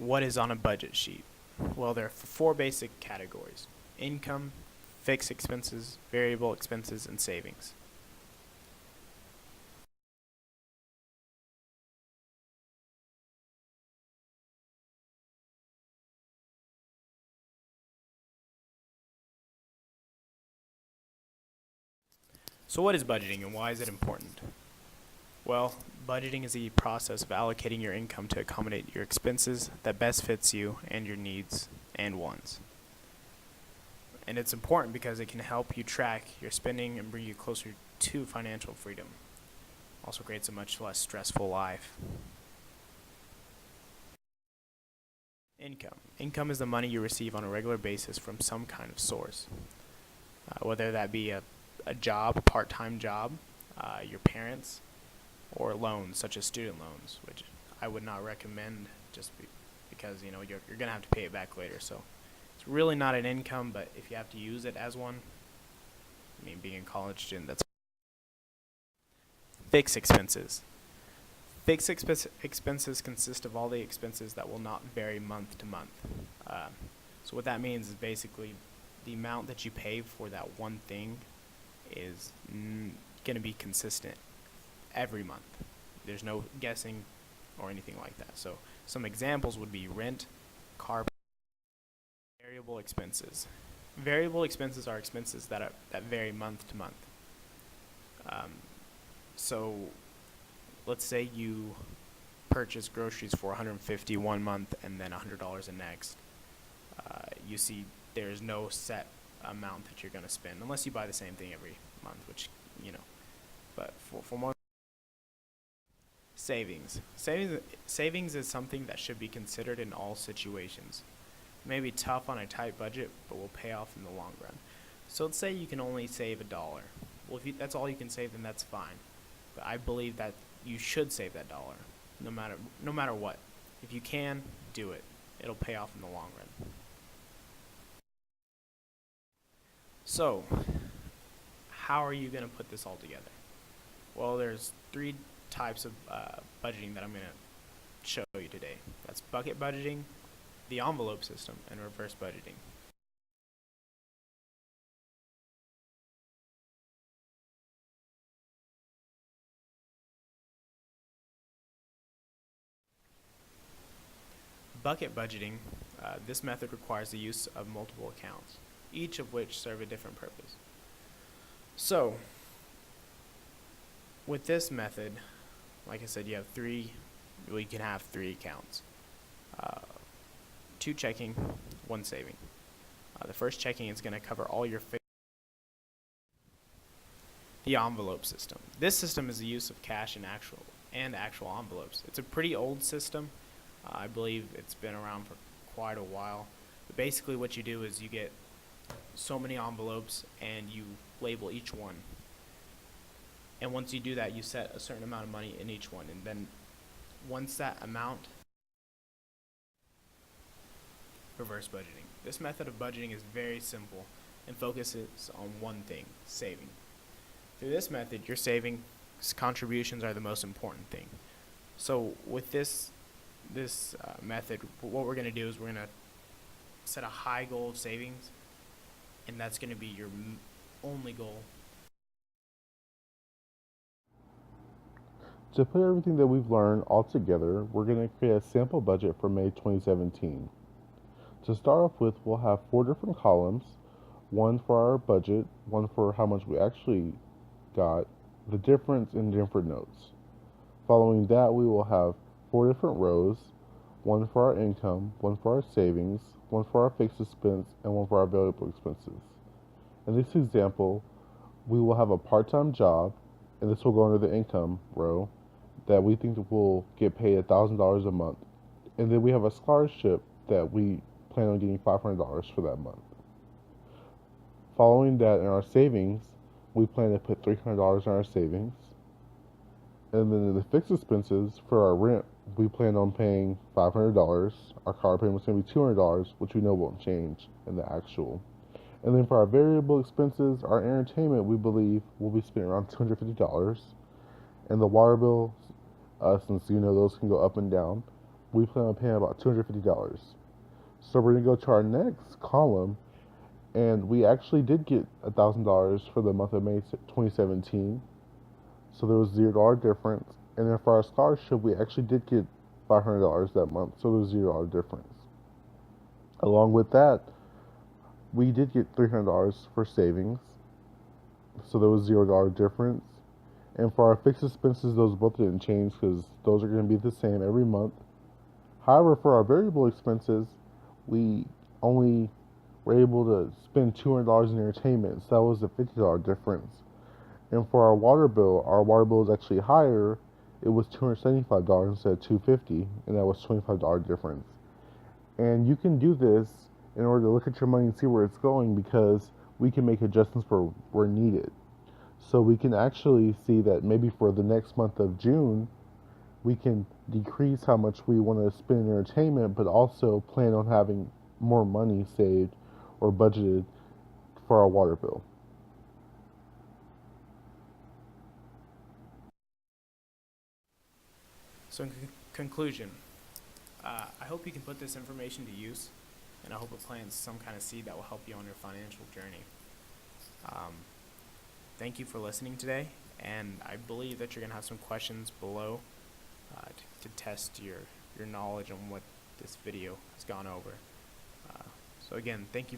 what is on a budget sheet? Well, there are four basic categories: income, fixed expenses, variable expenses, and savings. So what is budgeting and why is it important? Well, budgeting is the process of allocating your income to accommodate your expenses that best fits you and your needs and wants. And it's important because it can help you track your spending and bring you closer to financial freedom. Also creates a much less stressful life. Income. Income is the money you receive on a regular basis from some kind of source, whether that be a job, a part-time job, your parents, or loans such as student loans, which I would not recommend just because you're going to have to pay it back later. So it's really not an income, but if you have to use it as one, I mean, being a college student, that's fixed expenses. Fixed expenses consist of all the expenses that will not vary month to month. So what that means is basically the amount that you pay for that one thing is going to be consistent every month. There's no guessing or anything like that. So some examples would be rent, car, variable expenses. Variable expenses are expenses that vary month to month. So let's say you purchase groceries for $150 one month and then $100 the next. You see there's no set amount that you're going to spend unless you buy the same thing every month, which, but for more savings is something that should be considered in all situations. It may be tough on a tight budget, but will pay off in the long run. So let's say you can only save $1. Well, if that's all you can save, then that's fine. But I believe that you should save that dollar, no matter what. If you can, do it. It'll pay off in the long run. So, how are you going to put this all together? Well, there's three types of budgeting that I'm going to show you today. That's bucket budgeting, the envelope system, and reverse budgeting. Bucket budgeting, this method requires the use of multiple accounts, each of which serve a different purpose. So, with this method, like I said, you can have three accounts. 2 checking, 1 saving. The first checking is going to cover all your the envelope system. This system is the use of cash and actual envelopes. It's a pretty old system. I believe it's been around for quite a while. But basically what you do is you get so many envelopes and you label each one. And once you do that, you set a certain amount of money in each one. And then once that amount, reverse budgeting. This method of budgeting is very simple and focuses on one thing: saving. Through this method, your savings contributions are the most important thing. So with this method, what we're going to do is we're going to set a high goal of savings, and that's going to be your only goal. To put everything that we've learned all together, we're going to create a sample budget for May 2017. To start off with, we'll have 4 different columns: one for our budget, one for how much we actually got, the difference, in different notes. Following that, we will have 4 different rows: one for our income, one for our savings, one for our fixed expense, and one for our variable expenses. In this example, we will have a part-time job, and this will go under the income row, that we think will get paid $1,000 a month. And then we have a scholarship that we plan on getting $500 for that month. Following that, in our savings, we plan to put $300 in our savings. And then in the fixed expenses, for our rent, we plan on paying $500. Our car payment's going to be $200, which we know won't change in the actual. And then for our variable expenses, our entertainment, we believe, will be spent around $250. And the water bill, since those can go up and down, we plan on paying about $250. So we're gonna go to our next column, and we actually did get $1,000 for the month of May 2017. So there was $0 difference. And then for our scholarship, we actually did get $500 that month, so there was $0 difference. Along with that, we did get $300 for savings, so there was $0 difference. And for our fixed expenses, those both didn't change because those are going to be the same every month. However, for our variable expenses, we only were able to spend $200 in entertainment, so that was a $50 difference. And for our water bill is actually higher. It was $275 instead of $250, and that was $25 difference. And you can do this in order to look at your money and see where it's going because we can make adjustments where needed. So we can actually see that maybe for the next month of June, we can decrease how much we want to spend in entertainment, but also plan on having more money saved or budgeted for our water bill. So in conclusion, I hope you can put this information to use, and I hope it plants some kind of seed that will help you on your financial journey. Um, Thank you for listening today, and I believe that you're going to have some questions below to test your knowledge on what this video has gone over. So again, thank you.